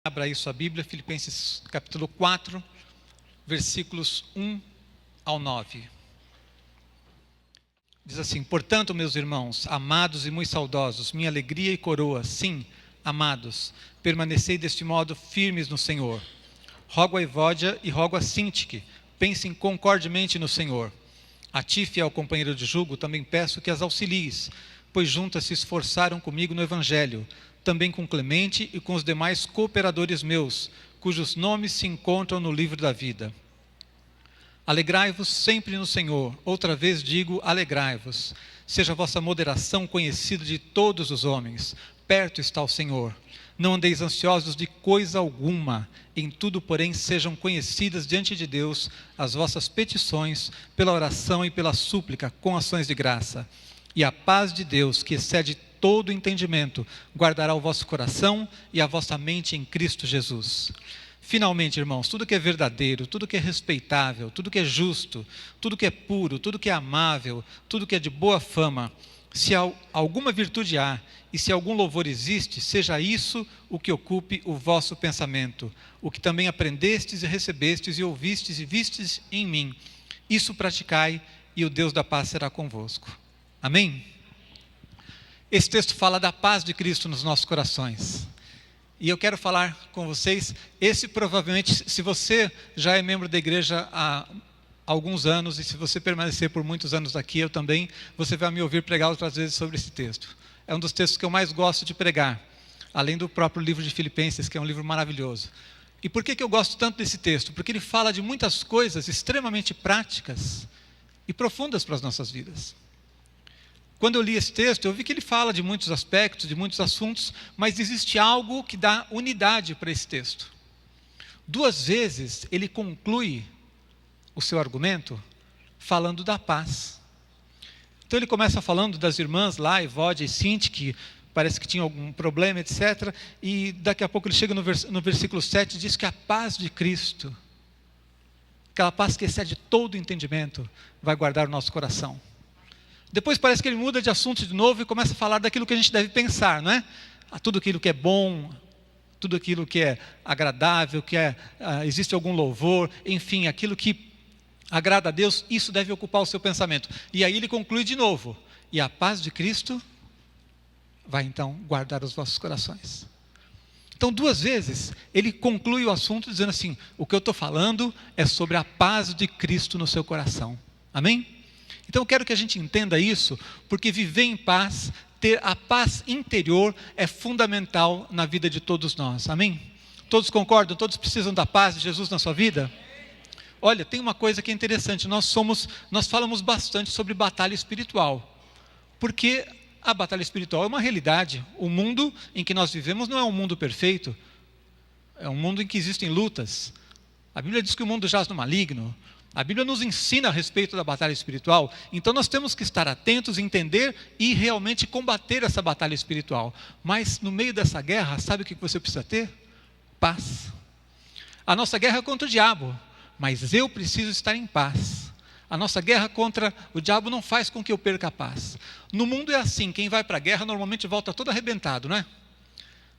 Abra aí sua Bíblia, Filipenses capítulo 4, versículos 1 ao 9. Diz assim: portanto, meus irmãos, amados e muito saudosos, minha alegria e coroa, sim, amados, permanecei deste modo firmes no Senhor. Rogo a Evódia e rogo a Sintique, pensem concordemente no Senhor. A ti, fiel companheiro de jugo, também peço que as auxilies, pois juntas se esforçaram comigo no Evangelho, também com Clemente e com os demais cooperadores meus, cujos nomes se encontram no livro da vida. Alegrai-vos sempre no Senhor. Outra vez digo, alegrai-vos. Seja a vossa moderação conhecida de todos os homens. Perto está o Senhor. Não andeis ansiosos de coisa alguma. Em tudo, porém, sejam conhecidas diante de Deus as vossas petições, pela oração e pela súplica, com ações de graça. E a paz de Deus, que excede todo entendimento, guardará o vosso coração e a vossa mente em Cristo Jesus. Finalmente, irmãos, tudo que é verdadeiro, tudo que é respeitável, tudo que é justo, tudo que é puro, tudo que é amável, tudo que é de boa fama, se alguma virtude há e se algum louvor existe, seja isso o que ocupe o vosso pensamento, o que também aprendestes e recebestes e ouvistes e vistes em mim. Isso praticai e o Deus da paz será convosco. Amém? Esse texto fala da paz de Cristo nos nossos corações. E eu quero falar com vocês, esse provavelmente, se você já é membro da igreja há alguns anos, e se você permanecer por muitos anos aqui, eu também, você vai me ouvir pregar outras vezes sobre esse texto. É um dos textos que eu mais gosto de pregar, além do próprio livro de Filipenses, que é um livro maravilhoso. E por que eu gosto tanto desse texto? Porque ele fala de muitas coisas extremamente práticas e profundas para as nossas vidas. Quando eu li esse texto, eu vi que ele fala de muitos aspectos, de muitos assuntos, mas existe algo que dá unidade para esse texto. 2 vezes ele conclui o seu argumento falando da paz. Então ele começa falando das irmãs lá, Evódia e Sintique, que parece que tinham algum problema, etc. E daqui a pouco ele chega no versículo 7 e diz que a paz de Cristo, aquela paz que excede todo entendimento, vai guardar o nosso coração. Depois parece que ele muda de assunto de novo e começa a falar daquilo que a gente deve pensar, não é? Tudo aquilo que é bom, tudo aquilo que é agradável, que existe algum louvor, enfim, aquilo que agrada a Deus, isso deve ocupar o seu pensamento. E aí ele conclui de novo, e a paz de Cristo vai então guardar os vossos corações. Então 2 vezes ele conclui o assunto dizendo assim, o que eu estou falando é sobre a paz de Cristo no seu coração. Amém? Então eu quero que a gente entenda isso, porque viver em paz, ter a paz interior é fundamental na vida de todos nós. Amém? Todos concordam? Todos precisam da paz de Jesus na sua vida? Olha, tem uma coisa que é interessante, nós falamos bastante sobre batalha espiritual, porque a batalha espiritual é uma realidade. O mundo em que nós vivemos não é um mundo perfeito, é um mundo em que existem lutas. A Bíblia diz que o mundo jaz no maligno. A Bíblia nos ensina a respeito da batalha espiritual, então nós temos que estar atentos, entender e realmente combater essa batalha espiritual. Mas no meio dessa guerra, sabe o que você precisa ter? Paz. A nossa guerra é contra o diabo, mas eu preciso estar em paz. A nossa guerra contra o diabo não faz com que eu perca a paz. No mundo é assim, quem vai para a guerra normalmente volta todo arrebentado, não é?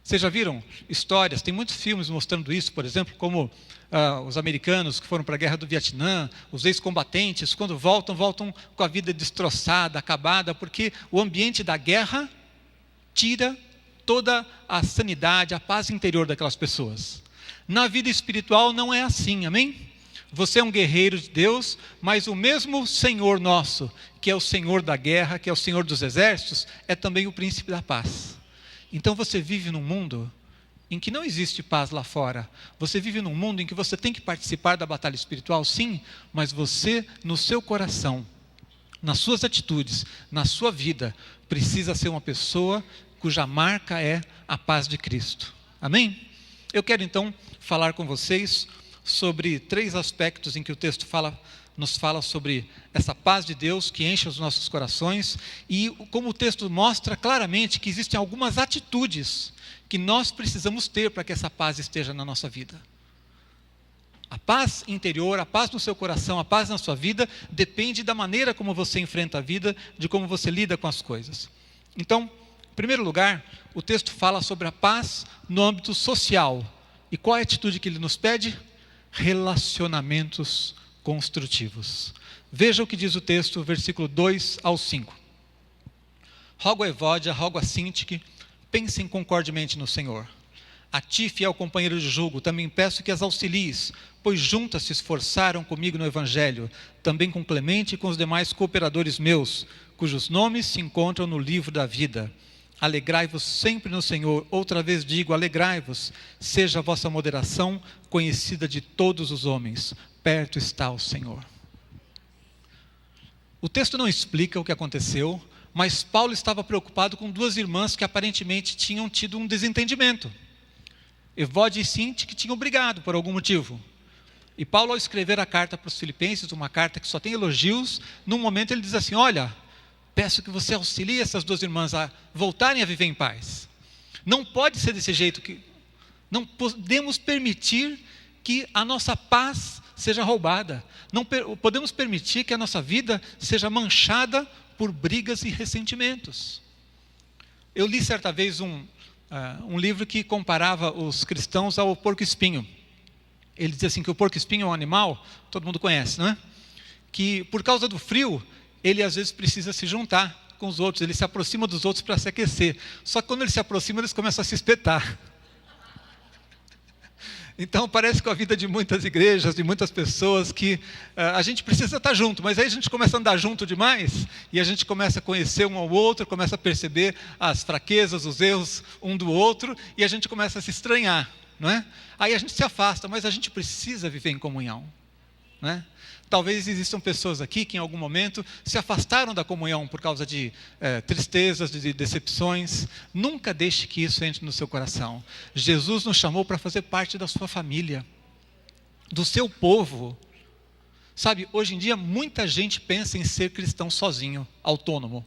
Vocês já viram histórias, tem muitos filmes mostrando isso, por exemplo, como os americanos que foram para a guerra do Vietnã, os ex-combatentes, quando voltam com a vida destroçada, acabada, porque o ambiente da guerra tira toda a sanidade, a paz interior daquelas pessoas. Na vida espiritual não é assim, amém? Você é um guerreiro de Deus, mas o mesmo Senhor nosso, que é o Senhor da guerra, que é o Senhor dos exércitos, é também o príncipe da paz. Então você vive num mundo em que não existe paz lá fora. Você vive num mundo em que você tem que participar da batalha espiritual, sim, mas você, no seu coração, nas suas atitudes, na sua vida, precisa ser uma pessoa cuja marca é a paz de Cristo. Amém? Eu quero então falar com vocês sobre 3 aspectos em que o texto nos fala sobre essa paz de Deus que enche os nossos corações, e como o texto mostra claramente que existem algumas atitudes que nós precisamos ter para que essa paz esteja na nossa vida. A paz interior, a paz no seu coração, a paz na sua vida, depende da maneira como você enfrenta a vida, de como você lida com as coisas. Então, em primeiro lugar, o texto fala sobre a paz no âmbito social. E qual é a atitude que ele nos pede? Relacionamentos construtivos. Veja o que diz o texto, versículo 2 ao 5. Rogo a Evódia, rogo a Sintique, pensem concordemente no Senhor. A ti, fiel companheiro de jugo, também peço que as auxilies, pois juntas se esforçaram comigo no Evangelho, também com Clemente e com os demais cooperadores meus, cujos nomes se encontram no livro da vida. Alegrai-vos sempre no Senhor. Outra vez digo, alegrai-vos. Seja a vossa moderação conhecida de todos os homens. Perto está o Senhor. O texto não explica o que aconteceu, mas Paulo estava preocupado com duas irmãs que aparentemente tinham tido um desentendimento. Evódia e Sintique tinham brigado por algum motivo. E Paulo, ao escrever a carta para os Filipenses, uma carta que só tem elogios, num momento ele diz assim, olha, peço que você auxilie essas duas irmãs a voltarem a viver em paz. Não pode ser desse jeito, não podemos permitir que a nossa paz seja roubada. Não podemos permitir que a nossa vida seja manchada por brigas e ressentimentos. Eu li certa vez um livro que comparava os cristãos ao porco-espinho. Ele dizia assim que o porco-espinho é um animal, todo mundo conhece, não é? Que por causa do frio, ele às vezes precisa se juntar com os outros, ele se aproxima dos outros para se aquecer. Só que quando ele se aproxima, eles começam a se espetar. Então parece com a vida de muitas igrejas, de muitas pessoas, que a gente precisa estar junto, mas aí a gente começa a andar junto demais, e a gente começa a conhecer um ao outro, começa a perceber as fraquezas, os erros um do outro, e a gente começa a se estranhar, não é? Aí a gente se afasta, mas a gente precisa viver em comunhão, não é? Talvez existam pessoas aqui que em algum momento se afastaram da comunhão por causa de tristezas, de decepções. Nunca deixe que isso entre no seu coração. Jesus nos chamou para fazer parte da sua família, do seu povo. Sabe, hoje em dia muita gente pensa em ser cristão sozinho, autônomo.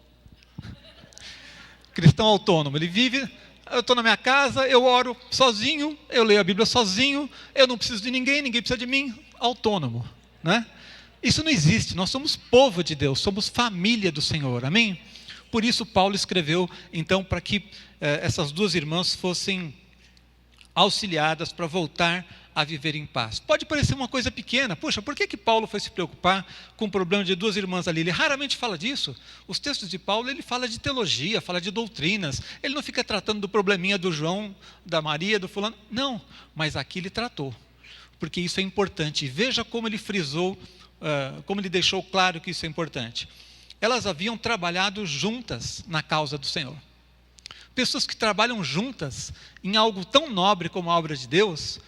Cristão autônomo, ele vive, eu estou na minha casa, eu oro sozinho, eu leio a Bíblia sozinho, eu não preciso de ninguém, ninguém precisa de mim, autônomo, né? Isso não existe, nós somos povo de Deus, somos família do Senhor, amém? Por isso Paulo escreveu, então, para que essas duas irmãs fossem auxiliadas para voltar a viver em paz. Pode parecer uma coisa pequena, puxa, por que Paulo foi se preocupar com o problema de duas irmãs ali? Ele raramente fala disso. Os textos de Paulo, ele fala de teologia, fala de doutrinas, ele não fica tratando do probleminha do João, da Maria, do fulano, não, mas aqui ele tratou, porque isso é importante. E veja como ele frisou, como ele deixou claro que isso é importante. Elas haviam trabalhado juntas na causa do Senhor. Pessoas que trabalham juntas em algo tão nobre como a obra de Deus,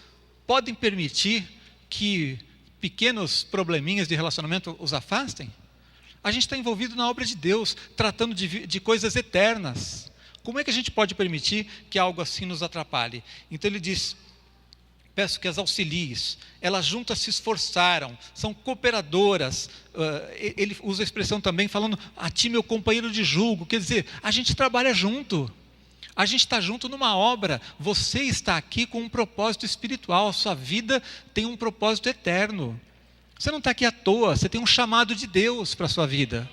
podem permitir que pequenos probleminhas de relacionamento os afastem? A gente está envolvido na obra de Deus, tratando de coisas eternas. Como é que a gente pode permitir que algo assim nos atrapalhe? Então ele diz, peço que as auxilies, elas juntas se esforçaram, são cooperadoras. Ele usa a expressão também falando, a ti meu companheiro de julgo, quer dizer, a gente trabalha junto, a gente está junto numa obra, você está aqui com um propósito espiritual, a sua vida tem um propósito eterno, você não está aqui à toa, você tem um chamado de Deus para a sua vida,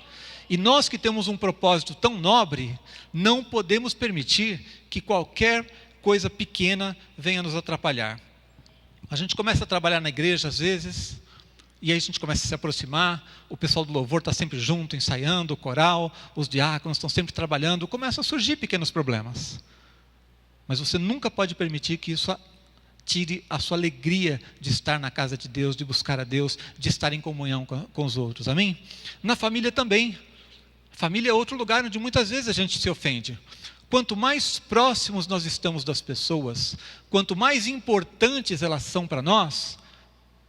e nós que temos um propósito tão nobre, não podemos permitir que qualquer coisa pequena venha nos atrapalhar. A gente começa a trabalhar na igreja às vezes, e aí a gente começa a se aproximar, o pessoal do louvor está sempre junto, ensaiando, o coral, os diáconos estão sempre trabalhando, começam a surgir pequenos problemas. Mas você nunca pode permitir que isso tire a sua alegria de estar na casa de Deus, de buscar a Deus, de estar em comunhão com os outros, amém? Na família também. Família é outro lugar onde muitas vezes a gente se ofende. Quanto mais próximos nós estamos das pessoas, quanto mais importantes elas são para nós,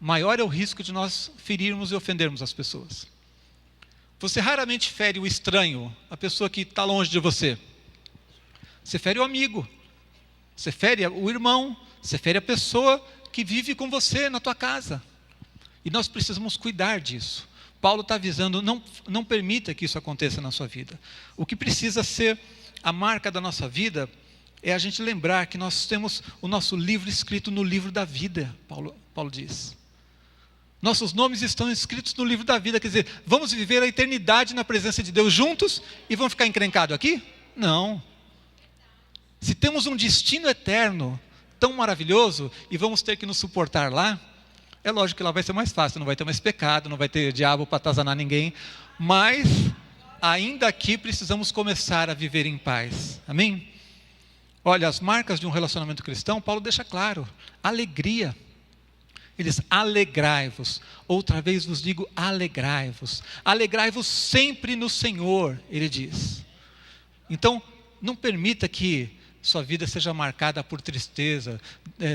maior é o risco de nós ferirmos e ofendermos as pessoas. Você raramente fere o estranho, a pessoa que está longe de você. Você fere o amigo, você fere o irmão, você fere a pessoa que vive com você na tua casa. E nós precisamos cuidar disso. Paulo está avisando, não permita que isso aconteça na sua vida. O que precisa ser a marca da nossa vida é a gente lembrar que nós temos o nosso livro escrito no livro da vida, Paulo diz. Nossos nomes estão escritos no livro da vida, quer dizer, vamos viver a eternidade na presença de Deus juntos e vamos ficar encrencados aqui? Não. Se temos um destino eterno, tão maravilhoso e vamos ter que nos suportar lá. É lógico que lá vai ser mais fácil, não vai ter mais pecado, não vai ter diabo para atazanar ninguém, mas ainda aqui precisamos começar a viver em paz. Amém? Olha, as marcas de um relacionamento cristão, Paulo deixa claro: alegria. Ele diz: alegrai-vos. Outra vez vos digo, alegrai-vos. Alegrai-vos sempre no Senhor, ele diz. Então, não permita que sua vida seja marcada por tristeza.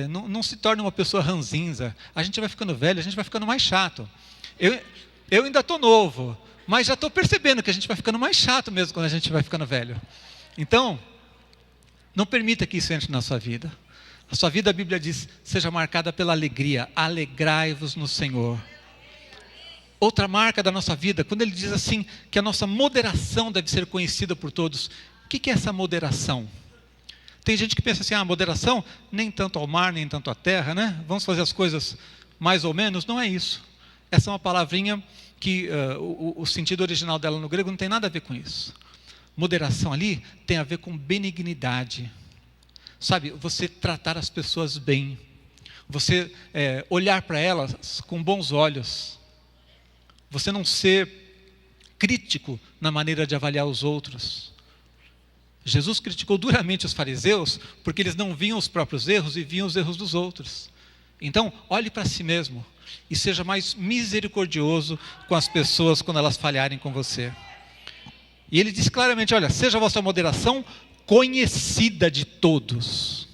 Não se torne uma pessoa ranzinza. A gente vai ficando velho, a gente vai ficando mais chato. Eu ainda estou novo, mas já estou percebendo que a gente vai ficando mais chato mesmo quando a gente vai ficando velho. Então, não permita que isso entre na sua vida. A sua vida, a Bíblia diz, seja marcada pela alegria. Alegrai-vos no Senhor. Outra marca da nossa vida, quando ele diz assim, que a nossa moderação deve ser conhecida por todos. O que é essa moderação? Tem gente que pensa assim, moderação, nem tanto ao mar, nem tanto à terra, né? Vamos fazer as coisas mais ou menos. Não é isso. Essa é uma palavrinha que o sentido original dela no grego não tem nada a ver com isso. Moderação ali tem a ver com benignidade. Sabe, você tratar as pessoas bem, você olhar para elas com bons olhos, você não ser crítico na maneira de avaliar os outros. Jesus criticou duramente os fariseus porque eles não viam os próprios erros e viam os erros dos outros. Então, olhe para si mesmo e seja mais misericordioso com as pessoas quando elas falharem com você. E ele diz claramente, olha, seja a vossa moderação conhecida de todos.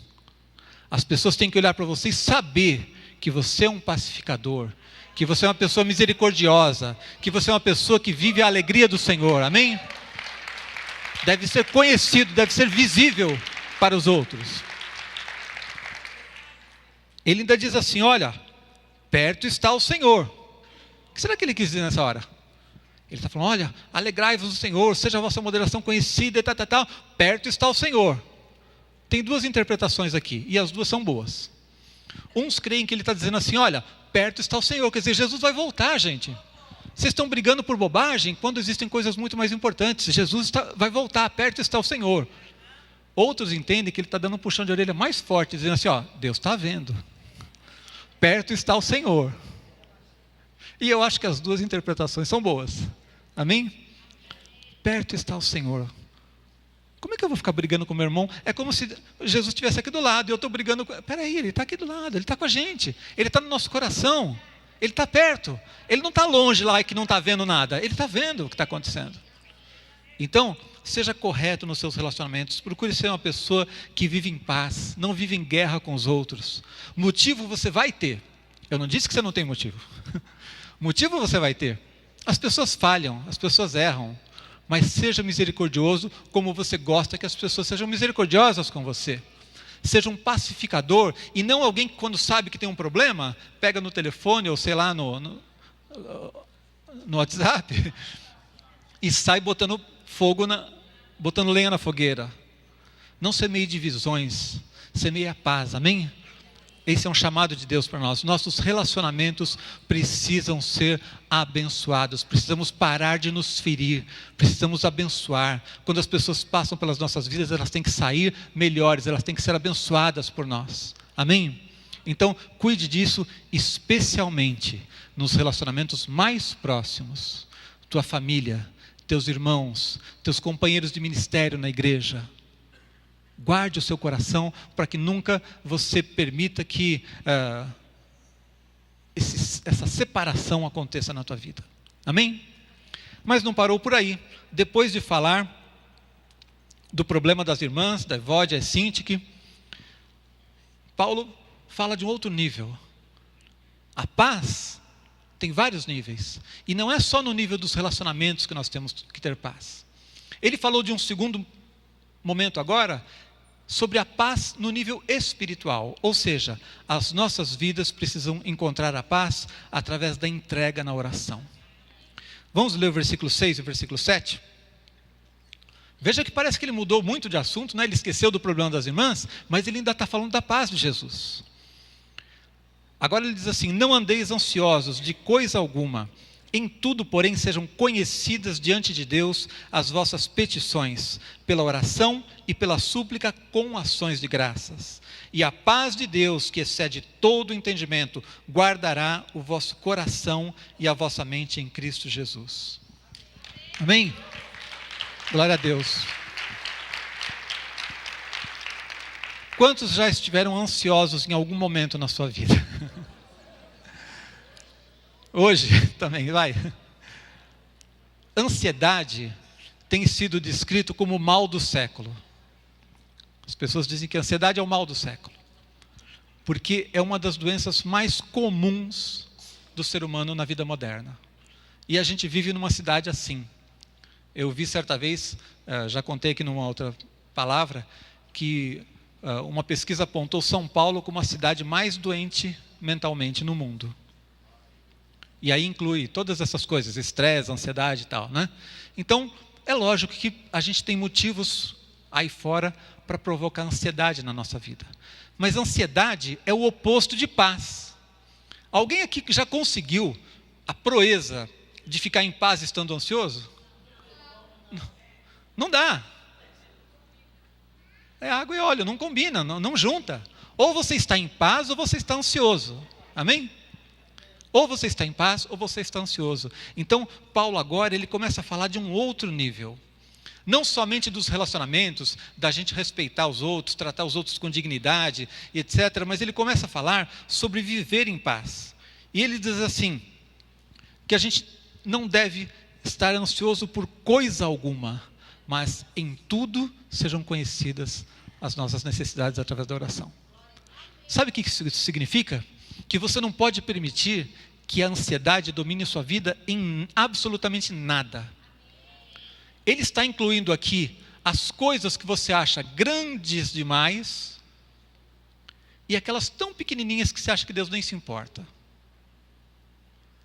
As pessoas têm que olhar para você e saber que você é um pacificador, que você é uma pessoa misericordiosa, que você é uma pessoa que vive a alegria do Senhor, amém? Deve ser conhecido, deve ser visível para os outros. Ele ainda diz assim, olha, perto está o Senhor. O que será que ele quis dizer nessa hora? Ele está falando, olha, alegrai-vos do Senhor, seja a vossa moderação conhecida, e tal. Perto está o Senhor. Tem duas interpretações aqui, e as duas são boas. Uns creem que ele está dizendo assim, olha, perto está o Senhor, quer dizer, Jesus vai voltar, gente. Vocês estão brigando por bobagem, quando existem coisas muito mais importantes. Jesus vai voltar, perto está o Senhor. Outros entendem que ele está dando um puxão de orelha mais forte, dizendo assim, Deus está vendo. Perto está o Senhor. E eu acho que as duas interpretações são boas. Amém? Perto está o Senhor. Como é que eu vou ficar brigando com meu irmão? É como se Jesus estivesse aqui do lado e eu estou brigando com... Peraí, ele está aqui do lado, ele está com a gente. Ele está no nosso coração. Ele está perto. Ele não está longe lá e que não está vendo nada. Ele está vendo o que está acontecendo. Então, seja correto nos seus relacionamentos. Procure ser uma pessoa que vive em paz. Não vive em guerra com os outros. Motivo você vai ter. Eu não disse que você não tem motivo. Motivo você vai ter. As pessoas falham, as pessoas erram, mas seja misericordioso como você gosta que as pessoas sejam misericordiosas com você. Seja um pacificador e não alguém que quando sabe que tem um problema, pega no telefone ou sei lá no WhatsApp e sai botando botando lenha na fogueira. Não semeie divisões, semeie a paz, amém? Esse é um chamado de Deus para nós. Nossos relacionamentos precisam ser abençoados. Precisamos parar de nos ferir. Precisamos abençoar. Quando as pessoas passam pelas nossas vidas, elas têm que sair melhores. Elas têm que ser abençoadas por nós. Amém? Então, cuide disso, especialmente nos relacionamentos mais próximos. Tua família, teus irmãos, teus companheiros de ministério na igreja. Guarde o seu coração para que nunca você permita que essa separação aconteça na tua vida. Amém? Mas não parou por aí. Depois de falar do problema das irmãs, da Evódia e Sintique, Paulo fala de um outro nível. A paz tem vários níveis. E não é só no nível dos relacionamentos que nós temos que ter paz. Ele falou de um segundo momento agora, sobre a paz no nível espiritual, ou seja, as nossas vidas precisam encontrar a paz através da entrega na oração. Vamos ler o versículo 6 e o versículo 7? Veja que parece que ele mudou muito de assunto, né? Ele esqueceu do problema das irmãs, mas ele ainda está falando da paz de Jesus. Agora ele diz assim, não andeis ansiosos de coisa alguma, Em tudo, porém, sejam conhecidas diante de Deus as vossas petições, pela oração e pela súplica com ações de graças. E a paz de Deus, que excede todo o entendimento, guardará o vosso coração e a vossa mente em Cristo Jesus. Amém? Glória a Deus. Quantos já estiveram ansiosos em algum momento na sua vida? Hoje também, vai. Ansiedade tem sido descrito como o mal do século. As pessoas dizem que a ansiedade é o mal do século, porque é uma das doenças mais comuns do ser humano na vida moderna. E a gente vive numa cidade assim. Eu vi certa vez, já contei aqui numa outra palavra, que uma pesquisa apontou São Paulo como a cidade mais doente mentalmente no mundo. E aí inclui todas essas coisas, estresse, ansiedade e tal, né? Então, é lógico que a gente tem motivos aí fora para provocar ansiedade na nossa vida. Mas ansiedade é o oposto de paz. Alguém aqui que já conseguiu a proeza de ficar em paz estando ansioso? Não dá. É água e óleo, não combina, não junta. Ou você está em paz ou você está ansioso. Amém? Ou você está em paz ou você está ansioso. Então, Paulo agora, ele começa a falar de um outro nível. Não somente dos relacionamentos, da gente respeitar os outros, tratar os outros com dignidade, etc. Mas ele começa a falar sobre viver em paz. E ele diz assim, que a gente não deve estar ansioso por coisa alguma, mas em tudo sejam conhecidas as nossas necessidades através da oração. Sabe o que isso significa? Que você não pode permitir que a ansiedade domine sua vida em absolutamente nada. Ele está incluindo aqui as coisas que você acha grandes demais e aquelas tão pequenininhas que você acha que Deus nem se importa.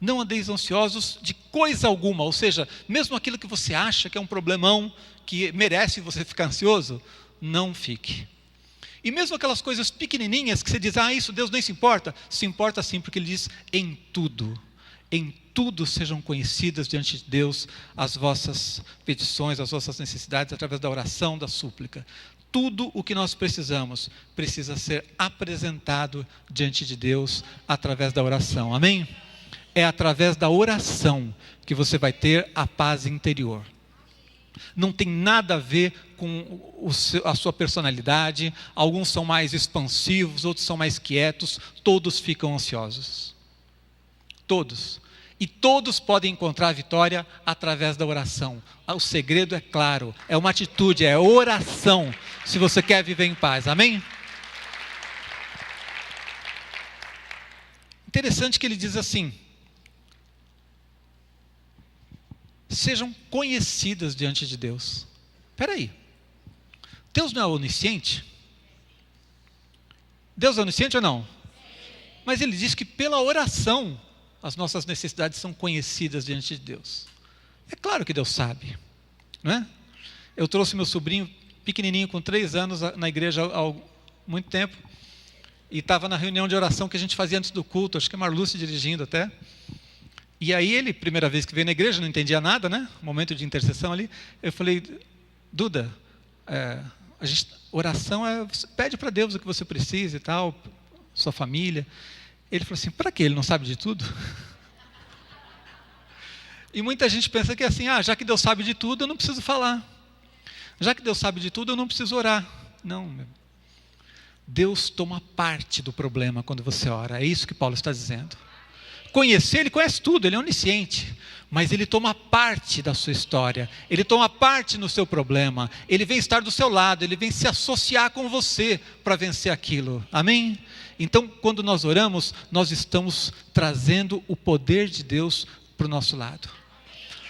Não andeis ansiosos de coisa alguma, ou seja, mesmo aquilo que você acha que é um problemão, que merece você ficar ansioso, não fique. E mesmo aquelas coisas pequenininhas que você diz, isso Deus nem se importa sim, porque Ele diz, em tudo sejam conhecidas diante de Deus as vossas petições, as vossas necessidades, através da oração, da súplica. Tudo o que nós precisamos, precisa ser apresentado diante de Deus, através da oração, amém? É através da oração que você vai ter a paz interior. Não tem nada a ver com a sua personalidade. Alguns são mais expansivos, outros são mais quietos. Todos ficam ansiosos. Todos. E todos podem encontrar a vitória através da oração. O segredo é claro, é uma atitude, é oração, se você quer viver em paz, amém? Interessante que ele diz assim, sejam conhecidas diante de Deus. Espera aí, Deus não é onisciente? Deus é onisciente ou não? Mas ele diz que pela oração as nossas necessidades são conhecidas diante de Deus. É claro que Deus sabe, não é? Eu trouxe meu sobrinho pequenininho com 3 anos na igreja há muito tempo e estava na reunião de oração que a gente fazia antes do culto, acho que a Marluce dirigindo até. E aí ele, primeira vez que veio na igreja, não entendia nada, né? Momento de intercessão ali. Eu falei, Duda, oração você pede para Deus o que você precisa e tal, sua família. Ele falou assim, para quê? Ele não sabe de tudo? E muita gente pensa que é assim, já que Deus sabe de tudo, eu não preciso falar. Já que Deus sabe de tudo, eu não preciso orar. Não, Deus toma parte do problema quando você ora. É isso que Paulo está dizendo. Conhecer, Ele conhece tudo, Ele é onisciente. Mas Ele toma parte da sua história. Ele toma parte no seu problema. Ele vem estar do seu lado, Ele vem se associar com você para vencer aquilo. Amém? Então, quando nós oramos, nós estamos trazendo o poder de Deus para o nosso lado.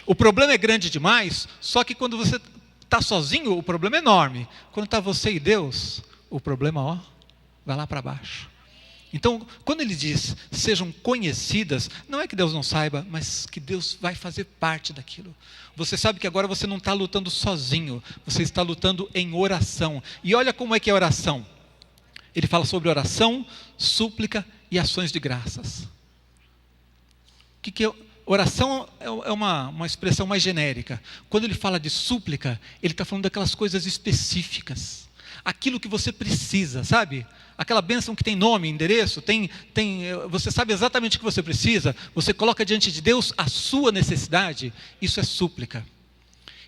O problema é grande demais, só que quando você está sozinho, o problema é enorme. Quando está você e Deus, o problema, vai lá para baixo. Então, quando ele diz, sejam conhecidas, não é que Deus não saiba, mas que Deus vai fazer parte daquilo. Você sabe que agora você não está lutando sozinho, você está lutando em oração. E olha como é que é oração. Ele fala sobre oração, súplica e ações de graças. O que é oração é uma expressão mais genérica. Quando ele fala de súplica, ele está falando daquelas coisas específicas. Aquilo que você precisa, sabe? Aquela bênção que tem nome, endereço, você sabe exatamente o que você precisa, você coloca diante de Deus a sua necessidade, isso é súplica.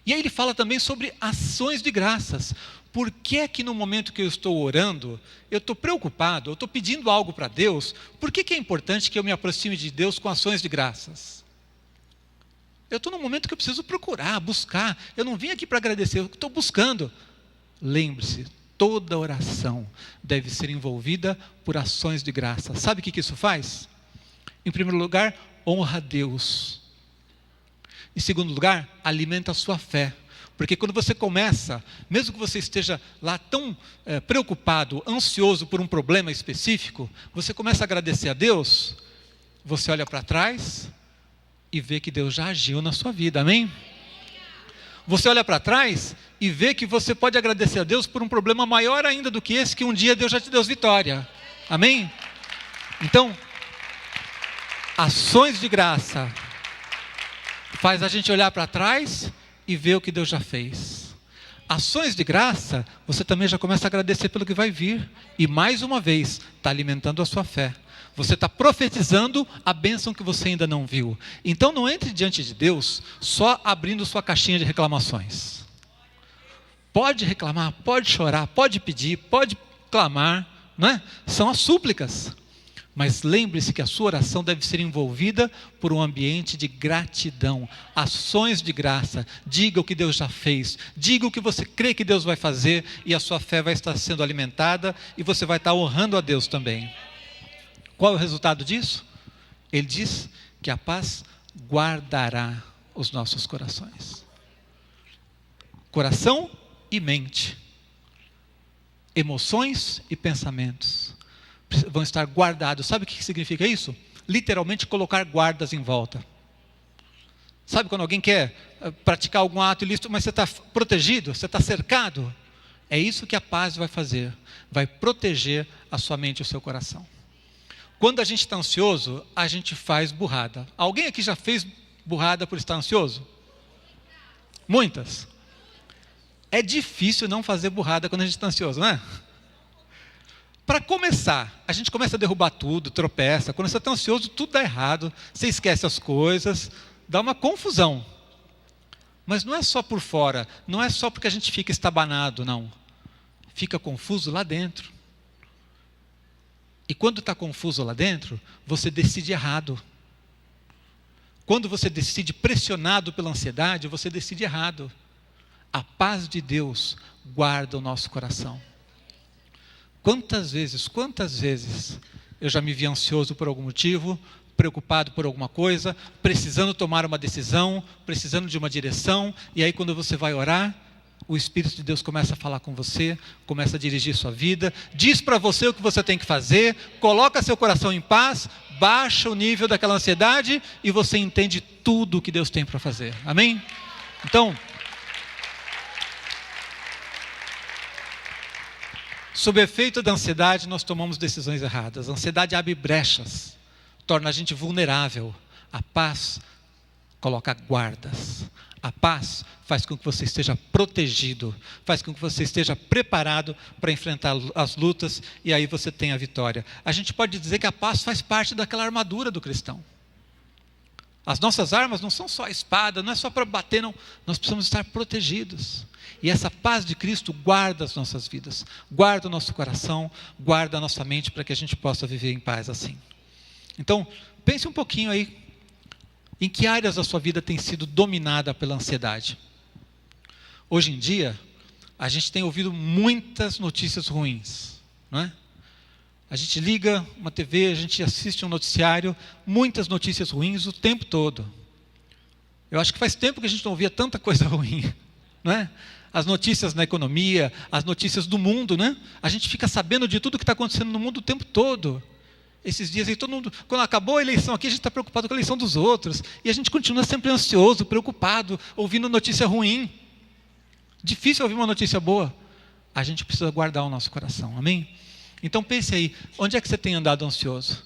E aí ele fala também sobre ações de graças. Por que é que no momento que eu estou orando, eu estou preocupado, eu estou pedindo algo para Deus, por que é importante que eu me aproxime de Deus com ações de graças? Eu estou num momento que eu preciso procurar, buscar, eu não vim aqui para agradecer, eu estou buscando. Lembre-se, toda oração deve ser envolvida por ações de graça. Sabe o que isso faz? Em primeiro lugar, honra a Deus. Em segundo lugar, alimenta a sua fé. Porque quando você começa, mesmo que você esteja lá tão preocupado, ansioso por um problema específico, você começa a agradecer a Deus, você olha para trás e vê que Deus já agiu na sua vida, amém? Você olha para trás e vê que você pode agradecer a Deus por um problema maior ainda do que esse, que um dia Deus já te deu vitória, amém? Então, ações de graça faz a gente olhar para trás e ver o que Deus já fez. Ações de graça, você também já começa a agradecer pelo que vai vir. E mais uma vez, está alimentando a sua fé. Você está profetizando a bênção que você ainda não viu. Então não entre diante de Deus só abrindo sua caixinha de reclamações. Pode reclamar, pode chorar, pode pedir, pode clamar, não é? São as súplicas. Mas lembre-se que a sua oração deve ser envolvida por um ambiente de gratidão, ações de graça. Diga o que Deus já fez, diga o que você crê que Deus vai fazer, e a sua fé vai estar sendo alimentada, e você vai estar honrando a Deus também. Qual é o resultado disso? Ele diz que a paz guardará os nossos corações. Coração e mente, emoções e pensamentos vão estar guardados. Sabe o que significa isso? Literalmente colocar guardas em volta. Sabe quando alguém quer praticar algum ato ilícito, mas você está protegido, você está cercado? É isso que a paz vai fazer, vai proteger a sua mente e o seu coração. Quando a gente está ansioso, a gente faz burrada. Alguém aqui já fez burrada por estar ansioso? Muitas. É difícil não fazer burrada quando a gente está ansioso, não é? Para começar, a gente começa a derrubar tudo, tropeça. Quando você está ansioso, tudo dá errado. Você esquece as coisas, dá uma confusão. Mas não é só por fora, não é só porque a gente fica estabanado, não. Fica confuso lá dentro. E quando está confuso lá dentro, você decide errado. Quando você decide pressionado pela ansiedade, você decide errado. A paz de Deus guarda o nosso coração. Quantas vezes eu já me vi ansioso por algum motivo, preocupado por alguma coisa, precisando tomar uma decisão, precisando de uma direção, e aí quando você vai orar, o Espírito de Deus começa a falar com você, começa a dirigir sua vida, diz para você o que você tem que fazer, coloca seu coração em paz, baixa o nível daquela ansiedade e você entende tudo o que Deus tem para fazer. Amém? Então, sob efeito da ansiedade, nós tomamos decisões erradas. A ansiedade abre brechas, torna a gente vulnerável. A paz coloca guardas. A paz faz com que você esteja protegido, faz com que você esteja preparado para enfrentar as lutas, e aí você tem a vitória. A gente pode dizer que a paz faz parte daquela armadura do cristão. As nossas armas não são só a espada, não é só para bater, não. Nós precisamos estar protegidos. E essa paz de Cristo guarda as nossas vidas, guarda o nosso coração, guarda a nossa mente, para que a gente possa viver em paz assim. Então, pense um pouquinho aí, em que áreas da sua vida tem sido dominada pela ansiedade? Hoje em dia, a gente tem ouvido muitas notícias ruins, não é? A gente liga uma TV, a gente assiste um noticiário, muitas notícias ruins o tempo todo. Eu acho que faz tempo que a gente não ouvia tanta coisa ruim, não é? As notícias na economia, as notícias do mundo, né? A gente fica sabendo de tudo que está acontecendo no mundo o tempo todo. Esses dias aí, todo mundo, quando acabou a eleição aqui, a gente está preocupado com a eleição dos outros. E a gente continua sempre ansioso, preocupado, ouvindo notícia ruim. Difícil ouvir uma notícia boa. A gente precisa guardar o nosso coração, amém? Então pense aí, onde é que você tem andado ansioso?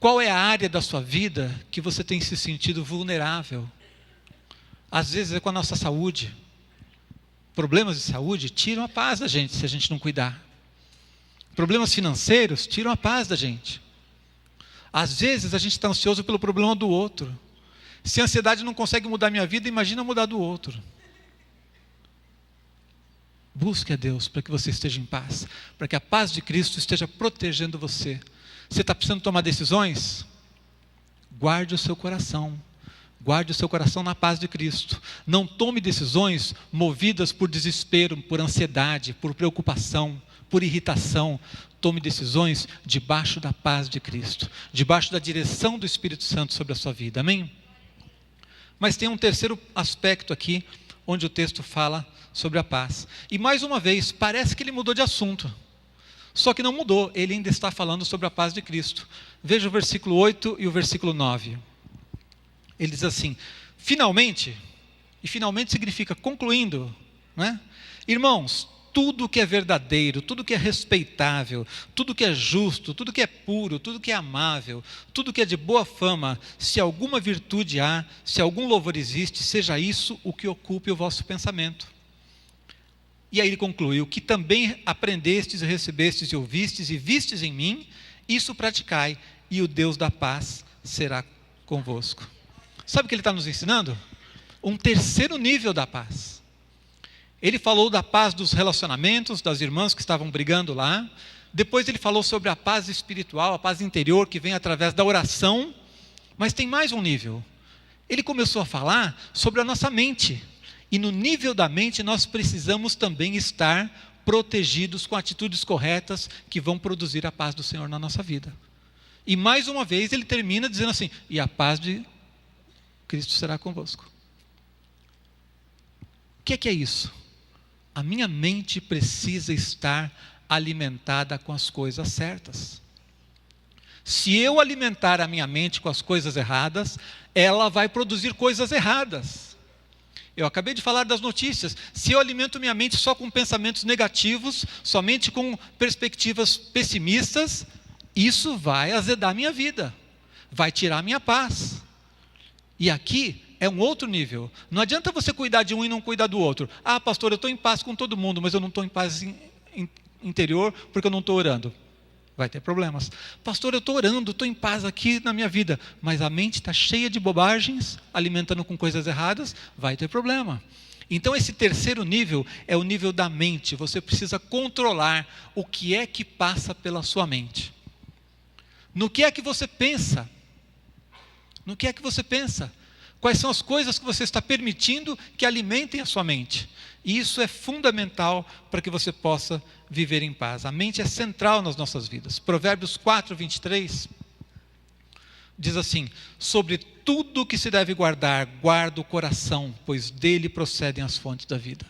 Qual é a área da sua vida que você tem se sentido vulnerável? Às vezes é com a nossa saúde. Problemas de saúde tiram a paz da gente se a gente não cuidar. Problemas financeiros tiram a paz da gente. Às vezes a gente está ansioso pelo problema do outro. Se a ansiedade não consegue mudar a minha vida, imagina mudar do outro. Busque a Deus para que você esteja em paz, para que a paz de Cristo esteja protegendo você. Você está precisando tomar decisões? Guarde o seu coração. Guarde o seu coração na paz de Cristo. Não tome decisões movidas por desespero, por ansiedade, por preocupação, por irritação. Tome decisões debaixo da paz de Cristo, debaixo da direção do Espírito Santo sobre a sua vida. Amém? Mas tem um terceiro aspecto aqui, onde o texto fala sobre a paz. E mais uma vez, parece que ele mudou de assunto. Só que não mudou, ele ainda está falando sobre a paz de Cristo. Veja o versículo 8 e o versículo 9. Ele diz assim: finalmente, e finalmente significa concluindo, né? Irmãos, tudo que é verdadeiro, tudo que é respeitável, tudo que é justo, tudo que é puro, tudo que é amável, tudo que é de boa fama, se alguma virtude há, se algum louvor existe, seja isso o que ocupe o vosso pensamento. E aí ele conclui: o que também aprendestes e recebestes e ouvistes e vistes em mim, isso praticai, e o Deus da paz será convosco. Sabe o que ele está nos ensinando? Um terceiro nível da paz. Ele falou da paz dos relacionamentos, das irmãs que estavam brigando lá. Depois ele falou sobre a paz espiritual, a paz interior, que vem através da oração. Mas tem mais um nível. Ele começou a falar sobre a nossa mente. E no nível da mente nós precisamos também estar protegidos com atitudes corretas que vão produzir a paz do Senhor na nossa vida. E mais uma vez ele termina dizendo assim: e a paz de Cristo será convosco. O que é isso? A minha mente precisa estar alimentada com as coisas certas. Se eu alimentar a minha mente com as coisas erradas, ela vai produzir coisas erradas. Eu acabei de falar das notícias. Se eu alimento minha mente só com pensamentos negativos, somente com perspectivas pessimistas, isso vai azedar minha vida, vai tirar minha paz. E aqui é um outro nível. Não adianta você cuidar de um e não cuidar do outro. Ah, pastor, eu estou em paz com todo mundo, mas eu não estou em paz interior porque eu não estou orando. Vai ter problemas. Pastor, eu estou orando, estou em paz aqui na minha vida, mas a mente está cheia de bobagens, alimentando com coisas erradas, vai ter problema. Então esse terceiro nível é o nível da mente. Você precisa controlar o que é que passa pela sua mente. No que é que você pensa? No que é que você pensa? Quais são as coisas que você está permitindo que alimentem a sua mente? E isso é fundamental para que você possa viver em paz. A mente é central nas nossas vidas. Provérbios 4, 23 diz assim: sobre tudo que se deve guardar, guarda o coração, pois dele procedem as fontes da vida.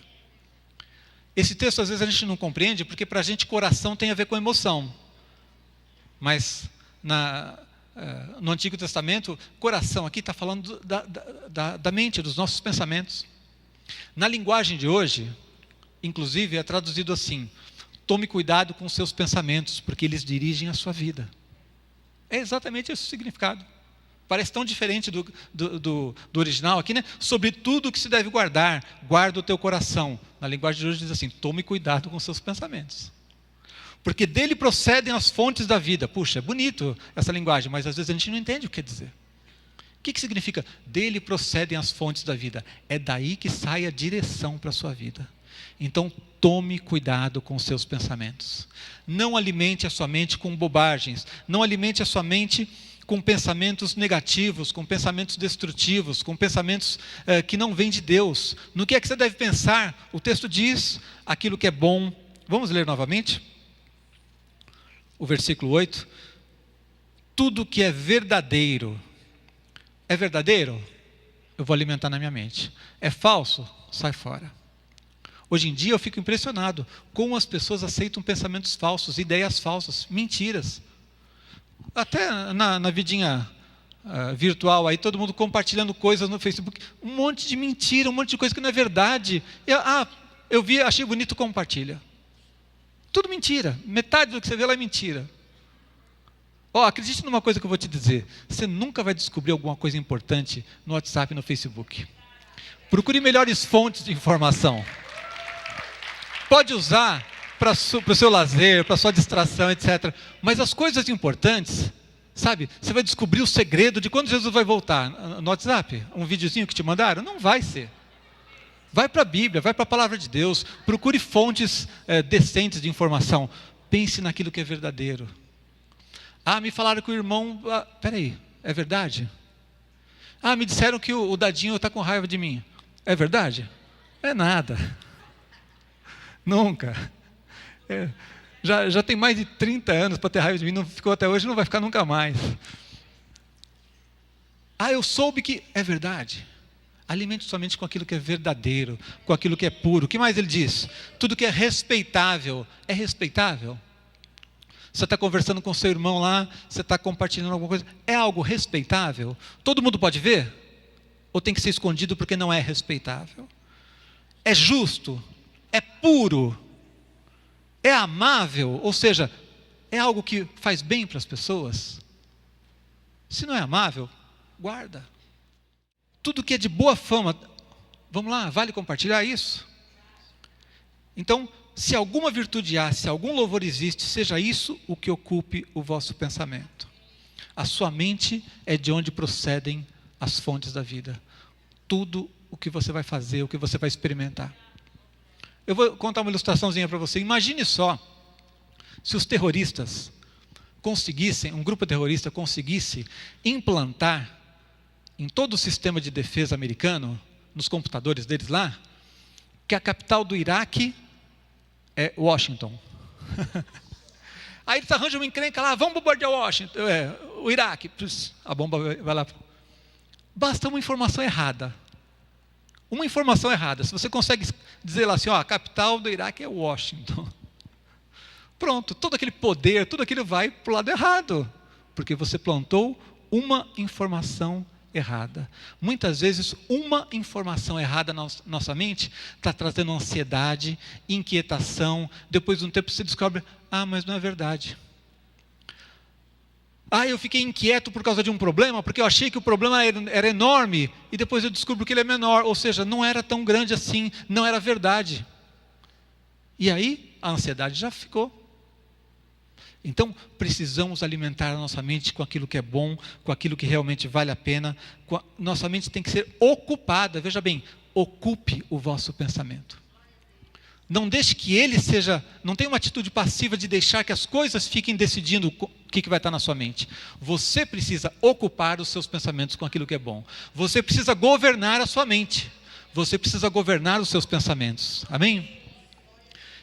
Esse texto às vezes a gente não compreende, porque para a gente coração tem a ver com emoção. Mas no Antigo Testamento, coração aqui está falando da mente, dos nossos pensamentos. Na linguagem de hoje, inclusive, é traduzido assim: tome cuidado com os seus pensamentos, porque eles dirigem a sua vida. É exatamente esse o significado. Parece tão diferente do original aqui, né? Sobre tudo que se deve guardar, guarda o teu coração. Na linguagem de hoje diz assim: tome cuidado com os seus pensamentos, porque dele procedem as fontes da vida. Puxa, é bonito essa linguagem, mas às vezes a gente não entende o que quer dizer. O que significa? Dele procedem as fontes da vida. É daí que sai a direção para a sua vida. Então, tome cuidado com os seus pensamentos. Não alimente a sua mente com bobagens. Não alimente a sua mente com pensamentos negativos, com pensamentos destrutivos, com pensamentos que não vêm de Deus. No que é que você deve pensar? O texto diz aquilo que é bom. Vamos ler novamente? O versículo 8. Tudo que é verdadeiro. É verdadeiro? Eu vou alimentar na minha mente. É falso? Sai fora. Hoje em dia eu fico impressionado como as pessoas aceitam pensamentos falsos, ideias falsas, mentiras. Até na vidinha virtual aí, todo mundo compartilhando coisas no Facebook. Um monte de mentira, um monte de coisa que não é verdade. Eu vi, achei bonito, compartilha. Tudo mentira. Metade do que você vê lá é mentira. Acredite numa coisa que eu vou te dizer. Você nunca vai descobrir alguma coisa importante no WhatsApp e no Facebook. Procure melhores fontes de informação. Pode usar para o seu lazer, para a sua distração, etc. Mas as coisas importantes, sabe? Você vai descobrir o segredo de quando Jesus vai voltar. No WhatsApp, um videozinho que te mandaram? Não vai ser. Vai para a Bíblia, vai para a Palavra de Deus. Procure fontes decentes de informação. Pense naquilo que é verdadeiro. Me falaram que o irmão... peraí, é verdade? Me disseram que o Dadinho está com raiva de mim. É verdade? É nada. Nunca. Já tem mais de 30 anos para ter raiva de mim, não ficou até hoje, não vai ficar nunca mais. Eu soube que... É verdade. Alimente sua mente com aquilo que é verdadeiro, com aquilo que é puro. O que mais ele diz? Tudo que é respeitável. É respeitável? Você está conversando com seu irmão lá, você está compartilhando alguma coisa. É algo respeitável? Todo mundo pode ver? Ou tem que ser escondido porque não é respeitável? É justo? É puro? É amável? Ou seja, é algo que faz bem para as pessoas? Se não é amável, guarda. Tudo que é de boa fama, vamos lá, vale compartilhar isso? Então, se alguma virtude há, se algum louvor existe, seja isso o que ocupe o vosso pensamento. A sua mente é de onde procedem as fontes da vida. Tudo o que você vai fazer, o que você vai experimentar. Eu vou contar uma ilustraçãozinha para você. Imagine só, se os terroristas conseguissem, um grupo terrorista conseguisse implantar em todo o sistema de defesa americano, nos computadores deles lá, que a capital do Iraque é Washington. Aí eles arranjam uma encrenca lá, vamos bombardear Washington, o Iraque. A bomba vai lá. Basta uma informação errada. Uma informação errada. Se você consegue dizer lá assim, a capital do Iraque é Washington. Pronto, todo aquele poder, tudo aquilo vai para o lado errado. Porque você plantou uma informação errada. Muitas vezes, uma informação errada na nossa mente está trazendo ansiedade, inquietação. Depois de um tempo você descobre, mas não é verdade. Eu fiquei inquieto por causa de um problema, porque eu achei que o problema era enorme, e depois eu descubro que ele é menor, ou seja, não era tão grande assim, não era verdade. E aí, a ansiedade já ficou. Então, precisamos alimentar a nossa mente com aquilo que é bom, com aquilo que realmente vale a pena. Nossa mente tem que ser ocupada, veja bem, ocupe o vosso pensamento. Não deixe que ele seja, não tenha uma atitude passiva de deixar que as coisas fiquem decidindo o que vai estar na sua mente. Você precisa ocupar os seus pensamentos com aquilo que é bom. Você precisa governar a sua mente. Você precisa governar os seus pensamentos. Amém?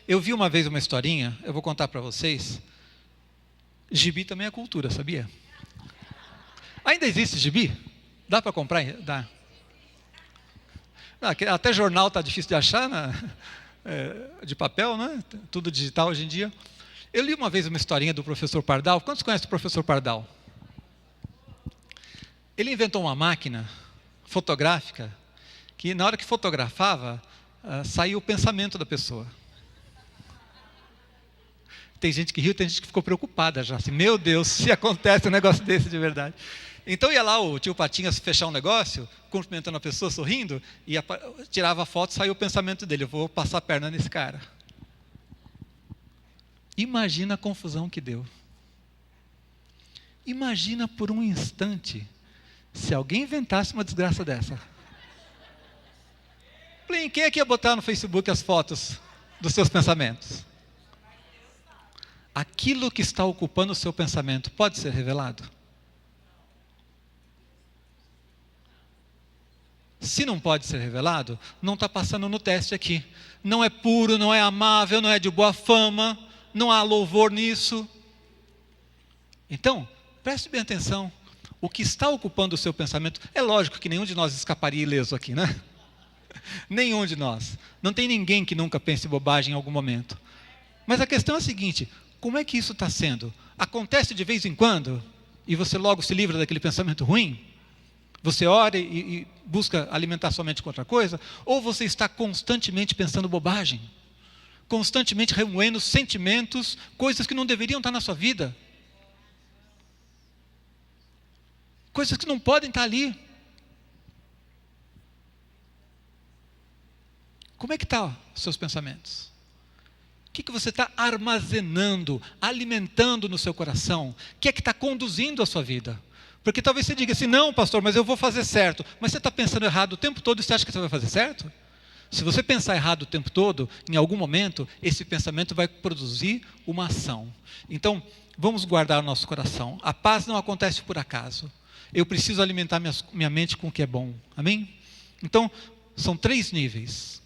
Eu vi uma vez uma historinha, eu vou contar para vocês. Gibi também é cultura, sabia? Ainda existe gibi? Dá para comprar? Dá. Até jornal está difícil de achar, de papel, né? Tudo digital hoje em dia. Eu li uma vez uma historinha do professor Pardal. Quantos conhecem o professor Pardal? Ele inventou uma máquina fotográfica que na hora que fotografava, saía o pensamento da pessoa. Tem gente que riu, tem gente que ficou preocupada já. Assim, meu Deus, se acontece um negócio desse de verdade. Então ia lá o tio Patinhas fechar um negócio, cumprimentando a pessoa, sorrindo, e tirava a foto, saiu o pensamento dele, eu vou passar a perna nesse cara. Imagina a confusão que deu. Imagina por um instante, se alguém inventasse uma desgraça dessa. Quem é que ia botar no Facebook as fotos dos seus pensamentos? Aquilo que está ocupando o seu pensamento pode ser revelado? Se não pode ser revelado, não está passando no teste aqui. Não é puro, não é amável, não é de boa fama, não há louvor nisso. Então, preste bem atenção. O que está ocupando o seu pensamento, é lógico que nenhum de nós escaparia ileso aqui, né? Nenhum de nós. Não tem ninguém que nunca pense bobagem em algum momento. Mas a questão é a seguinte: como é que isso está sendo? Acontece de vez em quando, e você logo se livra daquele pensamento ruim? Você ora e busca alimentar sua mente com outra coisa? Ou você está constantemente pensando bobagem? Constantemente remoendo sentimentos, coisas que não deveriam estar na sua vida? coisas que não podem estar ali. Como é que estão os seus pensamentos? O que você está armazenando, alimentando no seu coração? O que é que está conduzindo a sua vida? Porque talvez você diga assim, não pastor, mas eu vou fazer certo. Mas você está pensando errado o tempo todo e você acha que você vai fazer certo? Se você pensar errado o tempo todo, em algum momento, esse pensamento vai produzir uma ação. Então, vamos guardar o nosso coração. A paz não acontece por acaso. Eu preciso alimentar minha mente com o que é bom. Amém? Então, são 3 níveis.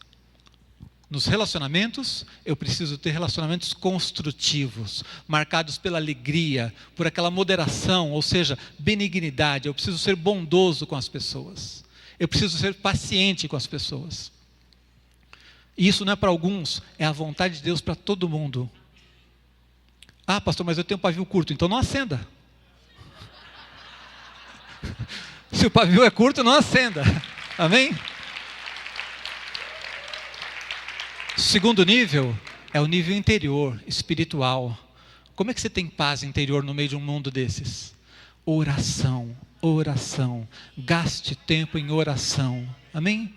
Nos relacionamentos, eu preciso ter relacionamentos construtivos, marcados pela alegria, por aquela moderação, ou seja, benignidade. Eu preciso ser bondoso com as pessoas. Eu preciso ser paciente com as pessoas. E isso não é para alguns, é a vontade de Deus para todo mundo. Ah, pastor, mas eu tenho um pavio curto, então não acenda. Se o pavio é curto, não acenda. Amém? O segundo nível é o nível interior, espiritual. Como é que você tem paz interior no meio de um mundo desses? Oração, oração. Gaste tempo em oração. Amém?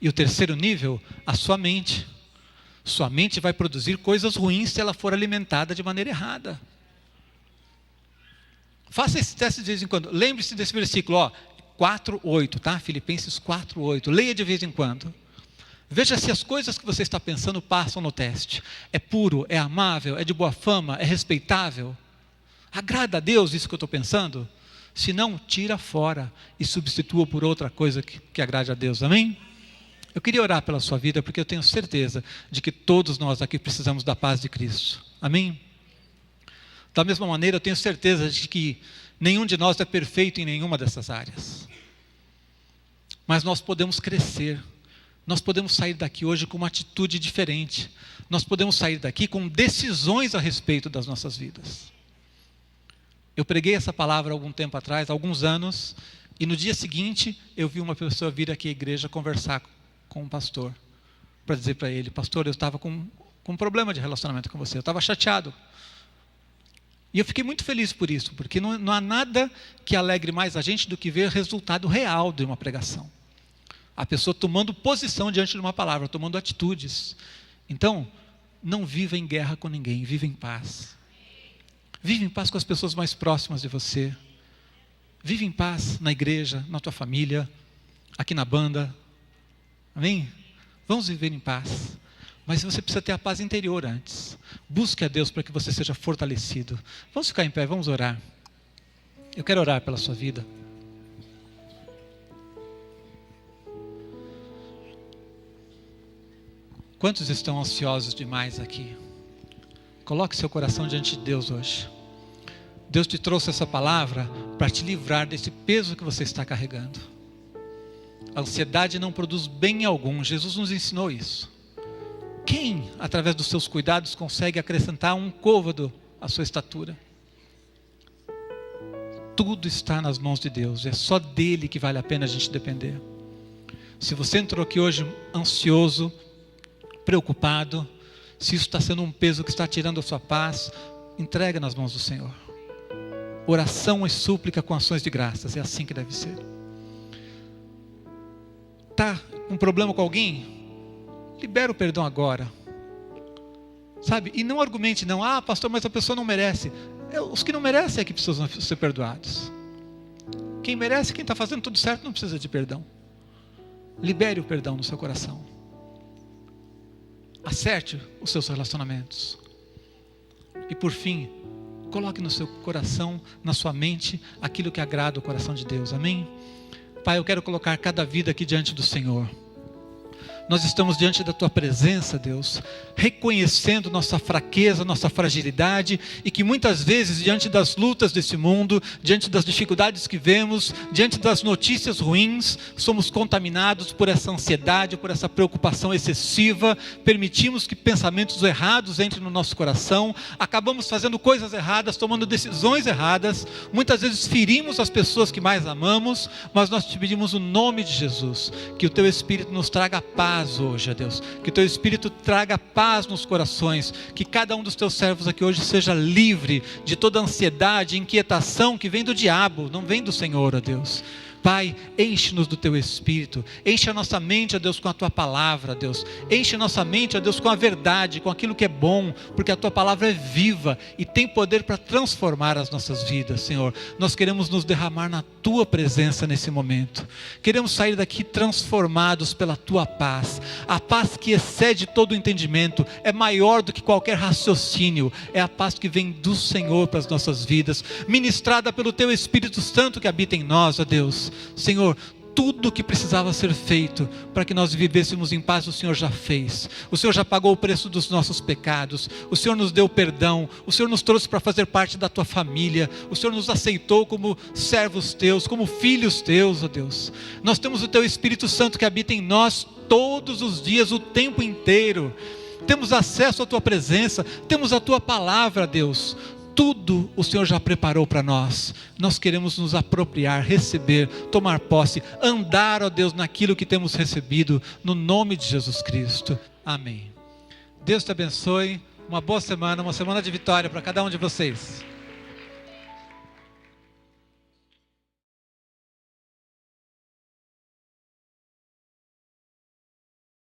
E o terceiro nível, a sua mente. Sua mente vai produzir coisas ruins se ela for alimentada de maneira errada. Faça esse teste de vez em quando. Lembre-se desse versículo, 4:8, tá? Filipenses 4:8. Leia de vez em quando. Veja se as coisas que você está pensando passam no teste. É puro, é amável, é de boa fama, é respeitável. Agrada a Deus isso que eu estou pensando? Se não, tira fora e substitua por outra coisa que agrade a Deus. Amém? Eu queria orar pela sua vida, porque eu tenho certeza de que todos nós aqui precisamos da paz de Cristo. Amém? Da mesma maneira, eu tenho certeza de que nenhum de nós é perfeito em nenhuma dessas áreas. Mas nós podemos crescer. Nós podemos sair daqui hoje com uma atitude diferente. Nós podemos sair daqui com decisões a respeito das nossas vidas. Eu preguei essa palavra há algum tempo atrás, há alguns anos, e no dia seguinte eu vi uma pessoa vir aqui à igreja conversar com um pastor, para dizer para ele, pastor, eu estava com um problema de relacionamento com você, eu estava chateado. E eu fiquei muito feliz por isso, porque não há nada que alegre mais a gente do que ver o resultado real de uma pregação. A pessoa tomando posição diante de uma palavra, tomando atitudes. Então, não viva em guerra com ninguém, viva em paz. Vive em paz com as pessoas mais próximas de você. Vive em paz na igreja, na tua família, aqui na banda. Amém? Vamos viver em paz. Mas você precisa ter a paz interior antes. Busque a Deus para que você seja fortalecido. Vamos ficar em pé, vamos orar. Eu quero orar pela sua vida. Quantos estão ansiosos demais aqui? Coloque seu coração diante de Deus hoje. Deus te trouxe essa palavra para te livrar desse peso que você está carregando. A ansiedade não produz bem algum. Jesus nos ensinou isso. Quem, através dos seus cuidados, consegue acrescentar um côvado à sua estatura? Tudo está nas mãos de Deus. É só dele que vale a pena a gente depender. Se você entrou aqui hoje ansioso, preocupado, se isso está sendo um peso que está tirando a sua paz, entrega nas mãos do Senhor. Oração e súplica com ações de graças, é assim que deve ser. Está com um problema com alguém? Libera o perdão agora. Sabe? E não argumente não, pastor, mas a pessoa não merece. Os que não merecem é que precisam ser perdoados. Quem merece, quem está fazendo tudo certo, não precisa de perdão. Libere o perdão no seu coração. Acerte os seus relacionamentos. E por fim, coloque no seu coração, na sua mente, aquilo que agrada o coração de Deus. Amém? Pai, eu quero colocar cada vida aqui diante do Senhor. Nós estamos diante da Tua presença, Deus, reconhecendo nossa fraqueza, nossa fragilidade, e que muitas vezes, diante das lutas desse mundo, diante das dificuldades que vemos, diante das notícias ruins, somos contaminados por essa ansiedade, por essa preocupação excessiva, permitimos que pensamentos errados entrem no nosso coração, acabamos fazendo coisas erradas, tomando decisões erradas, muitas vezes ferimos as pessoas que mais amamos, mas nós te pedimos o nome de Jesus, que o Teu Espírito nos traga paz paz hoje, ó Deus. Que o teu Espírito traga paz nos corações. Que cada um dos teus servos aqui hoje seja livre de toda ansiedade, inquietação que vem do diabo, não vem do Senhor, ó Deus. Pai, enche-nos do Teu Espírito, enche a nossa mente, ó Deus, com a Tua Palavra, Deus, enche a nossa mente, ó Deus, com a verdade, com aquilo que é bom, porque a Tua Palavra é viva e tem poder para transformar as nossas vidas, Senhor. Nós queremos nos derramar na Tua presença nesse momento, queremos sair daqui transformados pela Tua paz, a paz que excede todo o entendimento, é maior do que qualquer raciocínio, é a paz que vem do Senhor para as nossas vidas, ministrada pelo Teu Espírito Santo que habita em nós, ó Deus. Senhor, tudo o que precisava ser feito para que nós vivêssemos em paz, o Senhor já fez. O Senhor já pagou o preço dos nossos pecados. O Senhor nos deu perdão. O Senhor nos trouxe para fazer parte da Tua família. O Senhor nos aceitou como servos Teus, como filhos Teus, ó Deus. Nós temos o Teu Espírito Santo que habita em nós todos os dias, o tempo inteiro. Temos acesso à Tua presença, temos a Tua palavra, Deus. Tudo o Senhor já preparou para nós. Nós queremos nos apropriar, receber, tomar posse, andar, ó Deus, naquilo que temos recebido, no nome de Jesus Cristo. Amém. Deus te abençoe. Uma boa semana, uma semana de vitória para cada um de vocês.